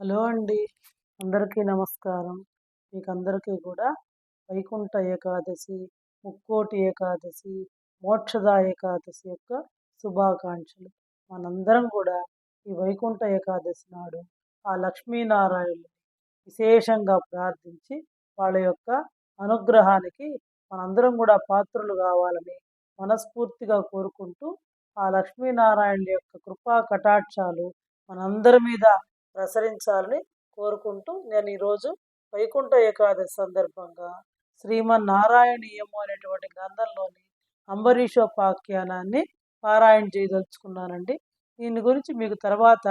Hello అండి. అందరికీ నమస్కారం. మీకందరికీ కూడా వైకుంఠ ఏకాదశి, ముక్కోటి ఏకాదశి, మోక్షద ఏకాదశి యొక్క శుభాకాంక్షలు. మనందరం కూడా ఈ వైకుంఠ ఏకాదశి నాడు ఆ లక్ష్మీనారాయణుని విశేషంగా ప్రార్థించి వాళ్ళ యొక్క అనుగ్రహానికి మనందరం కూడా పాత్రులు కావాలని మనస్ఫూర్తిగా కోరుకుంటూ ఆ లక్ష్మీనారాయణుల యొక్క కృపా కటాక్షాలు మనందరి మీద ప్రసరించాలని కోరుకుంటూ నేను ఈరోజు వైకుంఠ ఏకాదశి సందర్భంగా శ్రీమన్నారాయణీయము అనేటువంటి గ్రంథంలోని అంబరీషోపాఖ్యానాన్ని పారాయణ చేయదలుచుకున్నానండి. దీని గురించి మీకు తర్వాత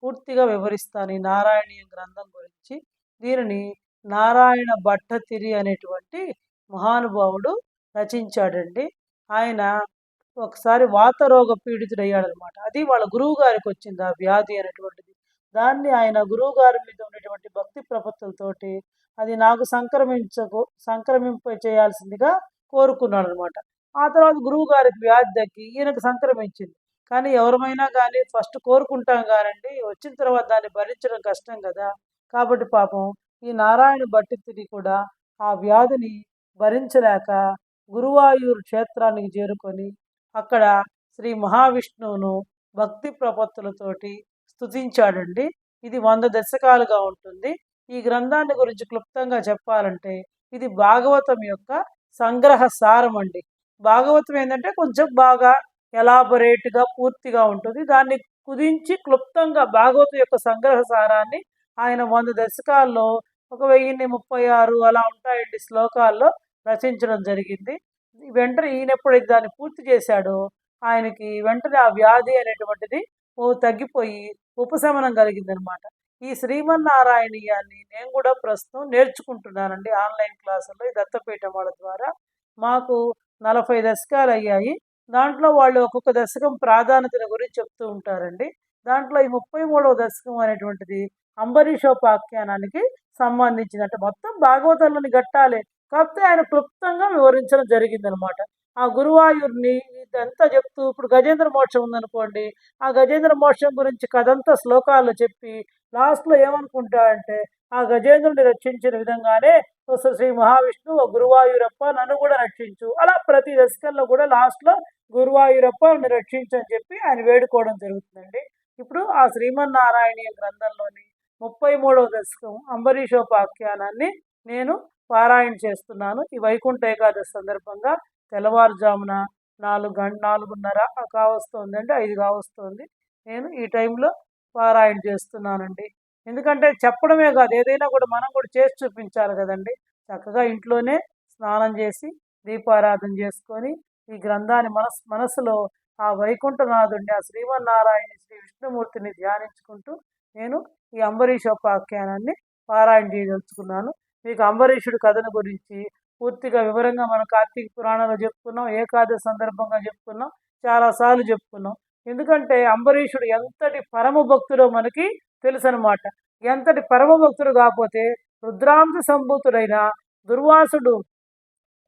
పూర్తిగా వివరిస్తాను. ఈ నారాయణీయ గ్రంథం గురించి. దీనిని నారాయణ భట్టతిరి అనేటువంటి మహానుభావుడు రచించాడండి. ఆయన ఒకసారి వాతరోగ పీడితుడయ్యాడనమాట. అది వాళ్ళ గురువు గారికి వచ్చింది ఆ వ్యాధి అనేటువంటిది. దాన్ని ఆయన గురువు గారి మీద ఉన్నటువంటి భక్తి ప్రపత్తులతోటి అది నాకు సంక్రమింప చేయాల్సిందిగా కోరుకున్నాడు అనమాట. ఆ తర్వాత గురువు గారికి వ్యాధి తగ్గి ఈయనకు సంక్రమించింది. కానీ ఎవరమైనా కానీ ఫస్ట్ కోరుకుంటాం కానండి, వచ్చిన తర్వాత దాన్ని భరించడం కష్టం కదా. కాబట్టి పాపం ఈ నారాయణ భట్టితుడి కూడా ఆ వ్యాధిని భరించలేక గురువాయూరు క్షేత్రానికి చేరుకొని అక్కడ శ్రీ మహావిష్ణువును భక్తి ప్రపత్తులతోటి స్తుతించాడండి. ఇది 100 దశకాలుగా ఉంటుంది. ఈ గ్రంథాన్ని గురించి క్లుప్తంగా చెప్పాలంటే ఇది భాగవతం యొక్క సంగ్రహ సారం అండి. భాగవతం ఏంటంటే కొంచెం బాగా ఎలాబొరేట్గా పూర్తిగా ఉంటుంది. దాన్ని కుదించి క్లుప్తంగా భాగవతం యొక్క సంగ్రహ సారాన్ని ఆయన 100 దశకాల్లో 1036 అలా ఉంటాయండి శ్లోకాల్లో రచించడం జరిగింది. వెంటనే ఈయన ఎప్పుడైతే దాన్ని పూర్తి చేశాడో ఆయనకి వెంటనే ఆ వ్యాధి అనేటువంటిది తగ్గిపోయి ఉపశమనం కలిగిందనమాట. ఈ శ్రీమన్నారాయణీయాన్ని నేను కూడా ప్రస్తుతం నేర్చుకుంటున్నానండి ఆన్లైన్ క్లాసుల్లో ఈ దత్తపీఠం వాళ్ళ ద్వారా. మాకు 40 దశకాలు అయ్యాయి. దాంట్లో వాళ్ళు ఒక్కొక్క దశకం ప్రాధాన్యతల గురించి చెప్తూ ఉంటారండి. దాంట్లో ఈ 33వ దశకం అనేటువంటిది అంబరీషోపాఖ్యానానికి సంబంధించింది. అంటే మొత్తం భాగవతంలోని ఘట్టాలే, కాకపోతే ఆయన క్లుప్తంగా వివరించడం జరిగిందనమాట. ఆ గురువాయూర్ని ఇదంతా చెప్తూ ఇప్పుడు గజేంద్ర మోక్షం ఉందనుకోండి, ఆ గజేంద్ర మోక్షం గురించి కథంతా శ్లోకాల్లో చెప్పి లాస్ట్లో ఏమనుకుంటాడంటే ఆ గజేంద్రుని రక్షించిన విధంగానే శ్రీ మహావిష్ణువు గురువాయూరప్ప నన్ను కూడా రక్షించు, అలా ప్రతి దశకంలో కూడా లాస్ట్లో గురువాయూరప్ప నన్ను రక్షించు అని చెప్పి ఆయన వేడుకోవడం జరుగుతుందండి. ఇప్పుడు ఆ శ్రీమన్నారాయణీయ గ్రంథంలోని 33వ దశకం అంబరీషోపాఖ్యానాన్ని నేను పారాయణ చేస్తున్నాను. ఈ వైకుంఠ ఏకాదశి సందర్భంగా తెల్లవారుజామున 4:30 కావస్తోందండి, 5 కావస్తోంది. నేను ఈ టైంలో పారాయణ చేస్తున్నానండి. ఎందుకంటే చెప్పడమే కాదు, ఏదైనా కూడా మనం కూడా చేసి చూపించాలి కదండి. చక్కగా ఇంట్లోనే స్నానం చేసి దీపారాధన చేసుకొని ఈ గ్రంథాన్ని మనసులో ఆ వైకుంఠనాథుడిని, ఆ శ్రీమన్నారాయణ శ్రీ విష్ణుమూర్తిని ధ్యానించుకుంటూ నేను ఈ అంబరీషోపాఖ్యానాన్ని పారాయణ చేయదలుచుకున్నాను. మీకు అంబరీషుడి కథను గురించి పూర్తిగా వివరంగా మనం కార్తీక పురాణంలో చెప్పుకున్నాం, ఏకాదశి సందర్భంగా చెప్పుకున్నాం, చాలాసార్లు చెప్పుకున్నాం. ఎందుకంటే అంబరీషుడు ఎంతటి పరమ భక్తుడో మనకి తెలుసు అనమాట. ఎంతటి పరమ భక్తుడు కాకపోతే రుద్రాంశ సంభూతుడైన దుర్వాసుడు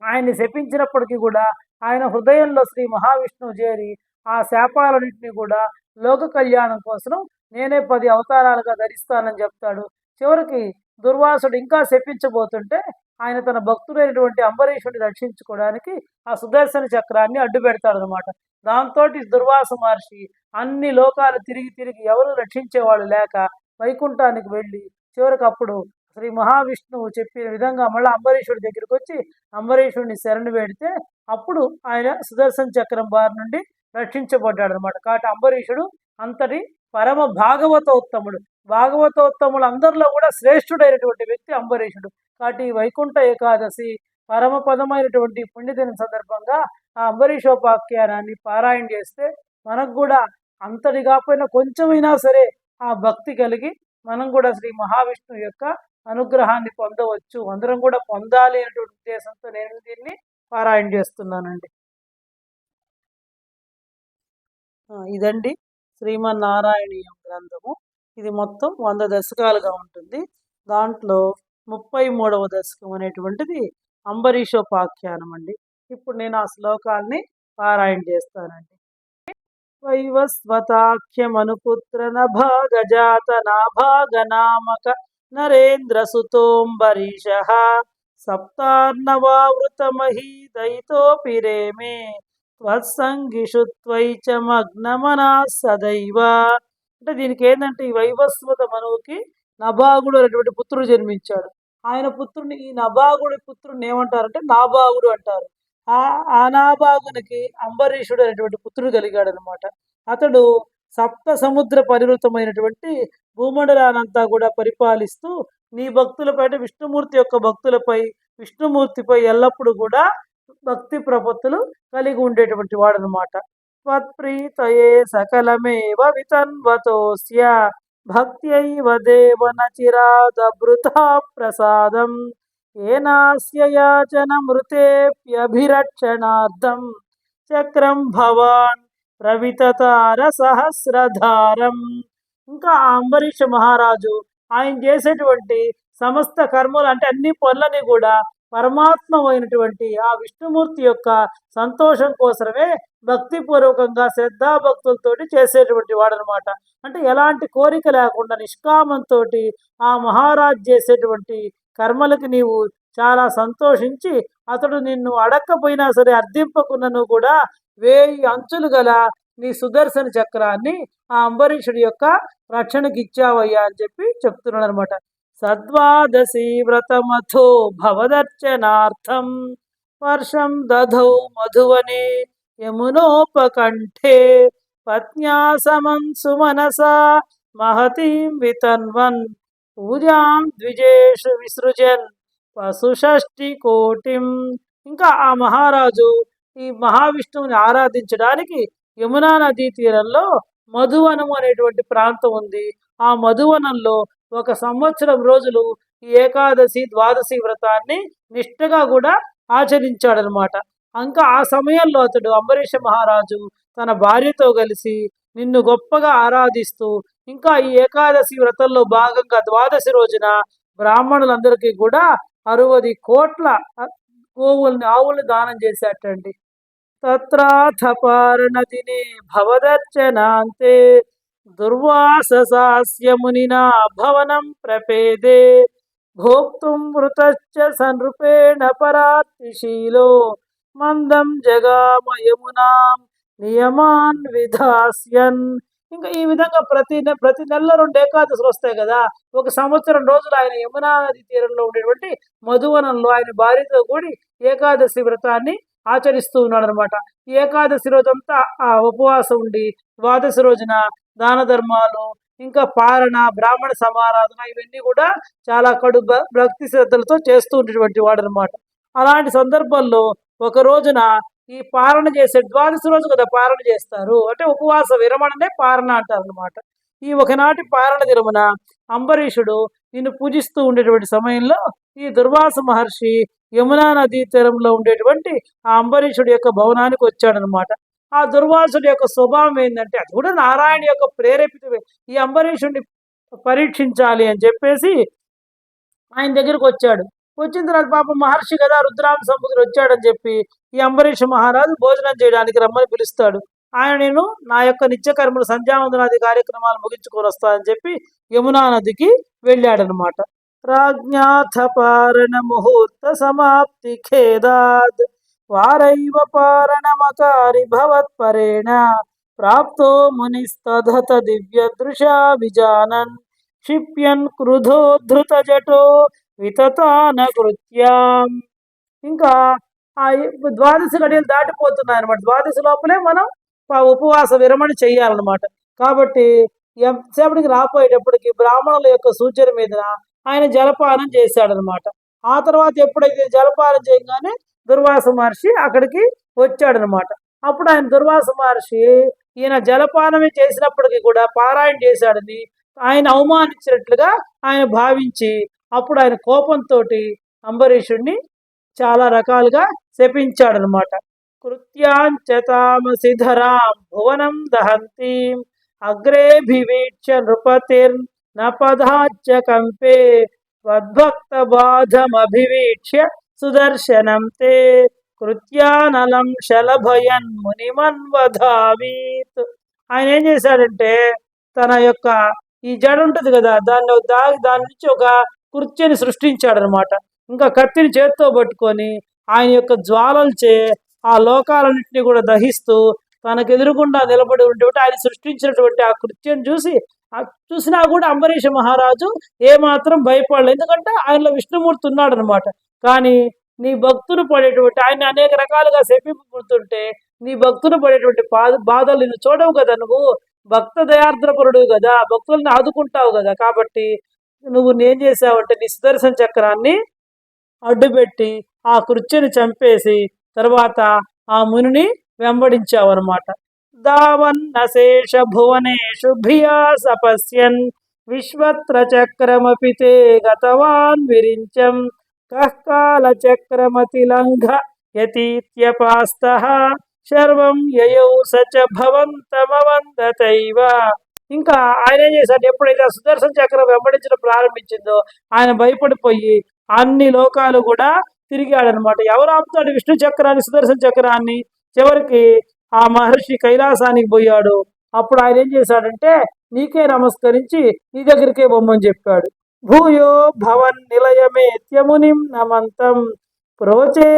ఆయన్ని శపించినప్పటికీ కూడా ఆయన హృదయంలో శ్రీ మహావిష్ణువు చేరి ఆ శాపాలన్నింటినీ కూడా లోక కళ్యాణం కోసం నేనే 10 అవతారాలుగా ధరిస్తానని చెప్తాడు. చివరికి దుర్వాసుడు ఇంకా శపించబోతుంటే ఆయన తన భక్తుడైనటువంటి అంబరీషుడిని రక్షించుకోవడానికి ఆ సుదర్శన చక్రాన్ని అడ్డు పెడతాడనమాట. దాంతో దుర్వాస మహర్షి అన్ని లోకాలు తిరిగి తిరిగి ఎవరు రక్షించేవాళ్ళు లేక వైకుంఠానికి వెళ్ళి చివరికి అప్పుడు శ్రీ మహావిష్ణువు చెప్పిన విధంగా మళ్ళీ అంబరీషుడి దగ్గరికి వచ్చి అంబరీషుడిని శరణు వేడితే అప్పుడు ఆయన సుదర్శన చక్రం బారి నుండి రక్షించబడ్డాడు అనమాట. కాబట్టి అంబరీషుడు అంతటి పరమ భాగవతోత్తముడు. భాగవతోత్తములు అందరిలో కూడా శ్రేష్ఠుడైనటువంటి వ్యక్తి అంబరీషుడు. కాబట్టి వైకుంఠ ఏకాదశి పరమపదమైనటువంటి పుణ్యదిన సందర్భంగా ఆ అంబరీషోపాఖ్యానాన్ని పారాయణ చేస్తే మనకు కూడా అంతటి కాకపోయినా కొంచెమైనా సరే ఆ భక్తి కలిగి మనం కూడా శ్రీ మహావిష్ణువు యొక్క అనుగ్రహాన్ని పొందవచ్చు, అందరం కూడా పొందాలి అనేటువంటి ఉద్దేశంతో నేను దీన్ని పారాయణ చేస్తున్నానండి. ఇదండి శ్రీమన్నారాయణీయం గ్రంథము. ఇది మొత్తం 100 దశకాలుగా ఉంటుంది. దాంట్లో 33వ దశకం అనేటువంటిది అంబరీషోపాఖ్యానం అండి. ఇప్పుడు నేను ఆ శ్లోకాల్ని పారాయణ చేస్తానండి. వైవస్వతాఖ్యమనుపుత్ర నభాగజాత నాభాగనామక నరేంద్రసుతోంబరీష సప్తార్ణవావృతమహీదయితోపి రేమే త్వత్సంగిషు త్వైచ మగ్నమనా సదైవ. అంటే దీనికి ఏంటంటే ఈ వైవస్వత మనువుకి నభాగుడు అనేటువంటి పుత్రుడు జన్మించాడు. ఆయన పుత్రుని ఈ నభాగుడి పుత్రుడిని ఏమంటారంటే నాభాగుడు అంటారు. ఆ ఆ నాభాగునికి అంబరీషుడు అనేటువంటి పుత్రుడు కలిగాడు అనమాట. అతడు సప్త సముద్ర పరివృతమైనటువంటి భూమండలానంతా కూడా పరిపాలిస్తూ నీ భక్తులపై అంటే విష్ణుమూర్తి యొక్క భక్తులపై విష్ణుమూర్తిపై ఎల్లప్పుడూ కూడా భక్తి ప్రపత్తులు కలిగి ఉండేటువంటి వాడనమాట. త్వత్ప్రీతయే సకలమేవ వితన్వతోస్య భక్త్యైవ దేవన చిరాదభృతా ప్రసాదం ఏనాస్య యాచనమృతేప్యభిరక్షణార్థం చక్రం భవాన్ ప్రవితతార సహస్రధారం. ఇంకా ఆ అంబరీష మహారాజు ఆయన చేసేటువంటి సమస్త కర్మలు అంటే అన్ని పనులని కూడా పరమాత్మమైనటువంటి ఆ విష్ణుమూర్తి యొక్క సంతోషం కోసమే భక్తిపూర్వకంగా శ్రద్ధాభక్తులతోటి చేసేటువంటి వాడనమాట. అంటే ఎలాంటి కోరిక లేకుండా నిష్కామంతో ఆ మహారాజ్ చేసేటువంటి కర్మలకి నీవు చాలా సంతోషించి అతడు నిన్ను అడక్కపోయినా సరే అర్థింపకున్నను కూడా 1000 అంచులు గల నీ సుదర్శన చక్రాన్ని ఆ అంబరీషుడి యొక్క రక్షణకి ఇచ్చావయ్యా అని చెప్పి చెప్తున్నాడు అనమాట. సద్వాదశి వ్రతమథో భవదర్చనార్థం వర్షం దధౌ మధువనే యమునోపకంఠే పత్న్యా సమం సుమనసా మహతీం వితన్వన్ పూజాం ద్విజేషు విసృజన్ పశుషష్టి కోటిం. ఇంకా ఆ మహారాజు ఈ మహావిష్ణువుని ఆరాధించడానికి యమునా నదీ తీరంలో మధువనం అనేటువంటి ప్రాంతం ఉంది. ఆ మధువనంలో 1 సంవత్సరం రోజులు ఈ ఏకాదశి ద్వాదశి వ్రతాన్ని నిష్ఠగా కూడా ఆచరించాడనమాట. ఇంకా ఆ సమయంలో అతడు అంబరీష మహారాజు తన భార్యతో కలిసి నిన్ను గొప్పగా ఆరాధిస్తూ ఇంకా ఈ ఏకాదశి వ్రతంలో భాగంగా ద్వాదశి రోజున బ్రాహ్మణులందరికీ కూడా 60 కోట్ల ఆవుల్ని దానం చేశాటండి. తత్రాథ పారణదినే భవదర్చనాంతే దుర్వాససాస్య మునినా భవనం ప్రపేదే భోక్తుం మృతశ్చ సనృపేణ పరాత్తిశీలో మందం జగామ యమునాం నియమాన్ విధాస్యన్. ఇంకా ఈ విధంగా ప్రతి నెల 2 ఏకాదశులు వస్తాయి కదా. 1 సంవత్సరం రోజులు ఆయన యమునా నది తీరంలో ఉండేటువంటి మధువనంలో ఆయన భార్యతో కూడి ఏకాదశి వ్రతాన్ని ఆచరిస్తూ ఉన్నాడు అనమాట. ఈ ఏకాదశి రోజంతా ఆ ఉపవాసం ఉండి ద్వాదశి రోజున దాన ధర్మాలు ఇంకా పాలన బ్రాహ్మణ సమారాధన ఇవన్నీ కూడా చాలా కడు భక్తి శ్రద్ధలతో చేస్తూ ఉండేటువంటి వాడు అనమాట. అలాంటి సందర్భంలో ఒక రోజున ఈ పాలన చేసే ద్వాదశి రోజు కదా పాలన చేస్తారు, అంటే ఉపవాస విరమణనే పాలన అంటారు అనమాట. ఈ ఒకనాటి పాలన దినమున అంబరీషుడు నిన్ను పూజిస్తూ ఉండేటువంటి సమయంలో ఈ దుర్వాస మహర్షి యమునా నదీ తీరంలో ఉండేటువంటి ఆ అంబరీషుడి యొక్క భవనానికి వచ్చాడనమాట. ఆ దుర్వాసుడి యొక్క స్వభావం ఏంటంటే అది కూడా నారాయణ యొక్క ప్రేరేపితమే. ఈ అంబరీషుడిని పరీక్షించాలి అని చెప్పేసి ఆయన దగ్గరకు వచ్చాడు. వచ్చిన తర్వాత పాపం మహర్షి కదా రుద్రామ సముద్రుడు వచ్చాడని చెప్పి ఈ అంబరీష మహారాజు భోజనం చేయడానికి రమ్మని పిలుస్తాడు. ఆయన నేను నా యొక్క నిత్యకర్మలు సంధ్యావందనాది కార్యక్రమాలు ముగించుకొని వస్తానని చెప్పి యమునా నదికి వెళ్ళాడనమాట. రాజ్ఞాథ పారణ ముహూర్త సమాప్తి ఖేదాద్ వారైవ పారణమకారి భవత్పరేణ ప్రాప్తో మునిస్తధత దివ్య దృశా విజానన్ క్షిప్యన్ క్రుధోద్ధృత జటో వితతాన కృత్యాం. ఇంకా ఆ ద్వాదశి గడియలు దాటిపోతున్నాయి అనమాట. ద్వాదశి లోపలే మనం ఉపవాస విరమణ చెయ్యాలన్నమాట. కాబట్టి ఎంతసేపటికి రాపోయేటప్పటికి బ్రాహ్మణుల యొక్క సూచన మీద ఆయన జలపానం చేశాడనమాట. ఆ తర్వాత ఎప్పుడైతే జలపానం చేయగానే దుర్వాస మహర్షి అక్కడికి వచ్చాడనమాట. అప్పుడు ఆయన దుర్వాస మహర్షి ఈయన జలపానమే చేసినప్పటికీ కూడా పారాయణ చేశాడని ఆయన అవమానించినట్లుగా ఆయన భావించి అప్పుడు ఆయన కోపంతో అంబరీషుడిని చాలా రకాలుగా శపించాడనమాట. కృత్యాంచతామసిధరాం భువనం దహంతీం అగ్రేభివీక్ష్య నృపతిర్ నపదాచ్చ కంపే వద్భక్త బాధమభివీక్ష్య సుదర్శనం తే కృత్యానలం శలభయన్ మునిమన్వధావీత్. ఆయన ఏం చేశాడంటే తన యొక్క ఈ జడ ఉంటుంది కదా, దాని నుంచి ఒక కుర్చీని సృష్టించాడనమాట. ఇంకా కత్తిని చేత్తో పట్టుకొని ఆయన యొక్క జ్వాలలచే ఆ లోకాలన్నింటినీ కూడా దహిస్తూ తనకు ఎదురుగుండా నిలబడి ఉండేటువంటి ఆయన సృష్టించినటువంటి ఆ కృత్యం చూసినా కూడా అంబరీష మహారాజు ఏమాత్రం భయపడలేదు. ఎందుకంటే ఆయనలో విష్ణుమూర్తి ఉన్నాడు అనమాట. కానీ నీ భక్తులు పడేటువంటి ఆయన అనేక రకాలుగా శపింపుతుంటే నీ భక్తులు పడేటువంటి బాధలు నువ్వు చూడవు కదా, నువ్వు భక్త దయార్ద్రపరుడు కదా, భక్తుల్ని ఆదుకుంటావు కదా. కాబట్టి నువ్వు ఏం చేసావంటే నీ సుదర్శన చక్రాన్ని అడ్డుపెట్టి ఆ కృత్యని చంపేసి తర్వాత ఆ మునిని వెంబడించావు అనమాట. దావన్నశేష భువనేషు భియా సపశ్యన్ విశ్వత్ర చక్రమపి తే గతవాన్ విరించం కఃకాల చక్రమతిలంఘ యతీత్యపాస్తః సర్వం యయౌ సచ భవంతమవందతైవ. ఇంకా ఆయన ఏం చేశాడు, ఎప్పుడైతే ఆ సుదర్శన చక్రం వెంబడించడం ప్రారంభించిందో ఆయన భయపడిపోయి అన్ని లోకాలు కూడా తిరిగాడనమాట. ఎవరు ఆపుతాడు విష్ణు చక్రాన్ని, సుదర్శన చక్రాన్ని? చివరికి ఆ మహర్షి కైలాసానికి పోయాడు. అప్పుడు ఆయన ఏం చేశాడంటే నీకే నమస్కరించి నీ దగ్గరికే బొమ్మని చెప్పాడు. భూయో భవన్ నిలయమేత్యమునిం నమంతం ప్రోచే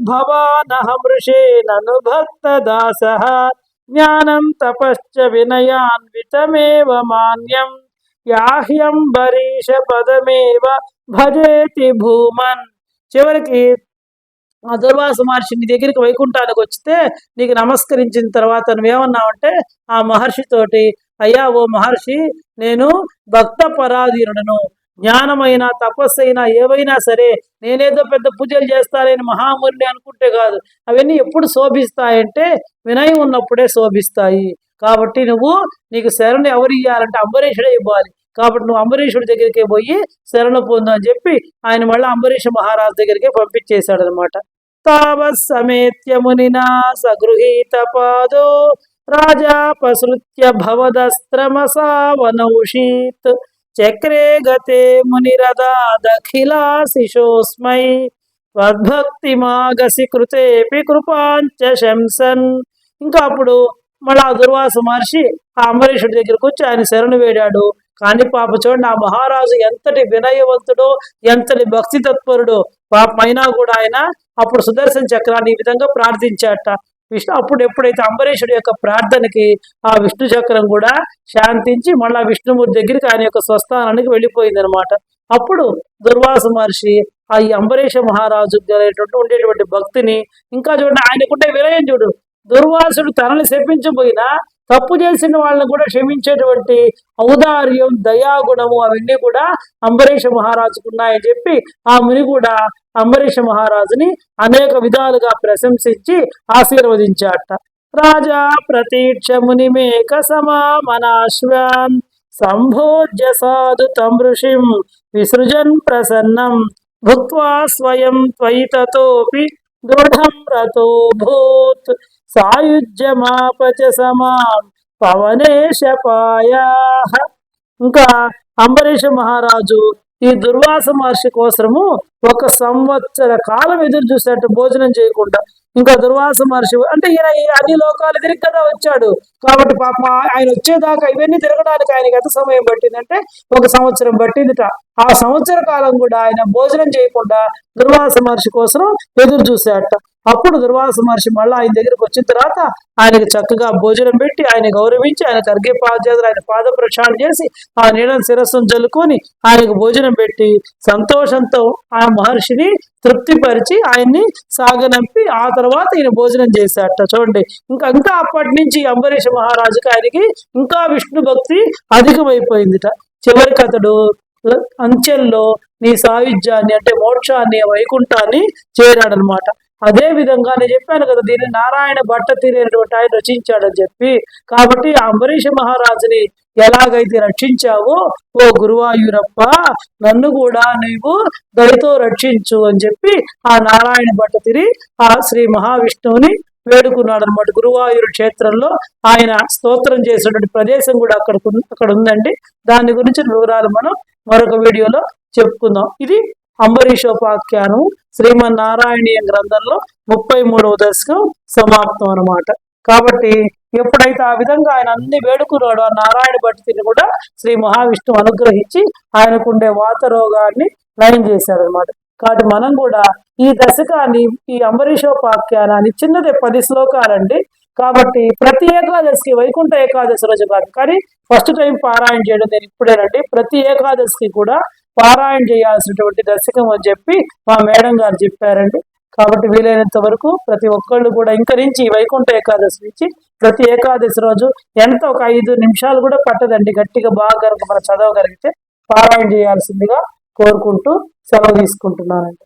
భవానహమృషే నను భక్త దాస జ్ఞానం తపశ్చ వినయాన్వితమేవ మాన్యం యాహ్యంబరీష పదమేవ భజేతి భూమన్. చివరికి ఆ దుర్వాస మహర్షి నీ దగ్గరికి వైకుంఠానికి వచ్చితే నీకు నమస్కరించిన తర్వాత నువ్వేమన్నావంటే ఆ మహర్షితోటి, అయ్యా ఓ మహర్షి, నేను భక్త పరాధీనుడను, జ్ఞానమైనా తపస్సైనా ఏవైనా సరే నేనేదో పెద్ద పూజలు చేస్తానని మహాముని అనుకుంటే కాదు, అవన్నీ ఎప్పుడు శోభిస్తాయంటే వినయం ఉన్నప్పుడే శోభిస్తాయి. కాబట్టి నీకు శరణు ఎవరు ఇవ్వాలంటే అంబరీషుడే ఇవ్వాలి. కాబట్టి నువ్వు అంబరీషుడి దగ్గరికి పోయి శరణు పొందు అని చెప్పి ఆయన మళ్ళీ అంబరీష మహారాజు దగ్గరికి పంపించేశాడు అనమాట. తావత్సమేత్య మునినా సగృహీత పాదో రాజా పసృత్య భవదస్త్రమసావనౌషీత్ చక్రే గతే మునిరదాదఖిలాశిషోస్మై త్వద్భక్తిమాగసి కృతేపి కృపాంచ శంసన్. ఇంకా అప్పుడు మళ్ళా దుర్వాస మహర్షి ఆ అంబరీషుడి దగ్గరకు వచ్చి ఆయన శరణు వేడాడు. కానీ పాప చూడండి, ఆ మహారాజు ఎంతటి వినయవంతుడో, ఎంతటి భక్తి తత్పరుడో, పాపమైనా కూడా ఆయన అప్పుడు సుదర్శన చక్రాన్ని ఈ విధంగా ప్రార్థించాట. అప్పుడు ఎప్పుడైతే అంబరీషుడి యొక్క ప్రార్థనకి ఆ విష్ణు చక్రం కూడా శాంతించి మళ్ళా విష్ణుమూర్తి దగ్గరికి ఆయన యొక్క స్వస్థానానికి వెళ్ళిపోయింది అనమాట. అప్పుడు దుర్వాస మహర్షి ఆ ఈ అంబరీష మహారాజు ఉండేటువంటి భక్తిని, ఇంకా చూడండి ఆయనకుంటే వినయం చూడు, దుర్వాసుడు తనని శపించబోయినా తప్పు చేసిన వాళ్ళని కూడా క్షమించేటువంటి ఔదార్యం, దయాగుణము అవన్నీ కూడా అంబరీష మహారాజుకు ఉన్నాయని చెప్పి ఆ ముని కూడా అంబరీష మహారాజుని అనేక విధాలుగా ప్రశంసించి ఆశీర్వదించాట. రాజా ప్రతీక్ష మునిమేక సమామనాశ్వాన్ సంభోజ్య సాధు తం ఋషిం విసృజన్ ప్రసన్నం భుక్త్వా స్వయం త్వయి తతోపి దృఢం రతోభూత్ సాయుజ్యమాపచ సమాం పవనేశపాయాః. ఇంకా అంబరీష మహారాజు ఈ దుర్వాస మహర్షి కోసము 1 సంవత్సర కాలం ఎదురు చూసేట భోజనం చేయకుండా. ఇంకా దుర్వాస మహర్షి అంటే ఈయన అన్ని లోకాలు తిరిగి కదా వచ్చాడు, కాబట్టి పాప ఆయన వచ్చేదాకా ఇవన్నీ తిరగడానికి ఆయనకి ఎంత సమయం పట్టిందంటే 1 సంవత్సరం పట్టిందిట. ఆ సంవత్సర కాలం కూడా ఆయన భోజనం చేయకుండా దుర్వాస మహర్షి కోసం ఎదురు చూసేట. అప్పుడు దుర్వాస మహర్షి మళ్ళీ ఆయన దగ్గరికి వచ్చిన తర్వాత ఆయనకు చక్కగా భోజనం పెట్టి ఆయన గౌరవించి ఆయన అర్ఘ్యపాద్యాదులు ఆయన పాద ప్రక్షాళన చేసి ఆ నీళ్ళని శిరస్సును జల్లుకొని ఆయనకు భోజనం పెట్టి సంతోషంతో ఆ మహర్షిని తృప్తిపరిచి ఆయన్ని సాగనంపి ఆ తర్వాత ఈయన భోజనం చేశాట. చూడండి, ఇంకా అప్పటి నుంచి అంబరీష మహారాజుకి ఆయనకి ఇంకా విష్ణు భక్తి అధికమైపోయిందిట. చివరికి అతడు అంచెల్లో నీ సాయుధ్యాన్ని అంటే మోక్షాన్ని, వైకుంఠాన్ని చేరాడనమాట. అదే విధంగా నేను చెప్పాను కదా, దీన్ని నారాయణ భట్ట తీరేటువంటి ఆయన రచించాడని చెప్పి. కాబట్టి ఆ అంబరీష మహారాజుని ఎలాగైతే రక్షించావో ఓ గురువాయూరప్ప, నన్ను కూడా నీవు దయతో రక్షించు అని చెప్పి ఆ నారాయణ భట్ట తిరి ఆ శ్రీ మహావిష్ణువుని వేడుకున్నాడు అనమాట. గురువాయూరు క్షేత్రంలో ఆయన స్తోత్రం చేసినటువంటి ప్రదేశం కూడా అక్కడ ఉందండి. దాని గురించి వివరాలు మనం మరొక వీడియోలో చెప్పుకుందాం. ఇది అంబరీషోపాఖ్యానం శ్రీమన్నారాయణీయ గ్రంథంలో 33వ దశకం సమాప్తం అన్నమాట. కాబట్టి ఎప్పుడైతే ఆ విధంగా ఆయన అన్ని వేడుకున్నాడో ఆ నారాయణ భట్టిని కూడా శ్రీ మహావిష్ణువు అనుగ్రహించి ఆయనకుండే వాత రోగాన్ని నయం చేశారనమాట. కాబట్టి మనం కూడా ఈ దశకాన్ని, ఈ అంబరీషోపాఖ్యానాన్ని చిన్నదే 10 శ్లోకాలండి. కాబట్టి ప్రతి ఏకాదశికి, వైకుంఠ ఏకాదశి రోజు కాదు కానీ ఫస్ట్ టైం పారాయణ చేయడం నేను ఇప్పుడేనండి. ప్రతి ఏకాదశికి కూడా పారాయణ చేయాల్సినటువంటి దశకం అని చెప్పి మా మేడం గారు చెప్పారండి. కాబట్టి వీలైనంత వరకు ప్రతి ఒక్కళ్ళు కూడా ఇంక నుంచి వైకుంఠ ఏకాదశి నుంచి ప్రతి ఏకాదశి రోజు ఎంత ఒక 5 నిమిషాలు కూడా పట్టదండి, గట్టిగా బాగా కనుక మనం చదవగలిగితే పారాయణ చేయాల్సిందిగా కోరుకుంటూ సెలవు తీసుకుంటున్నానండి.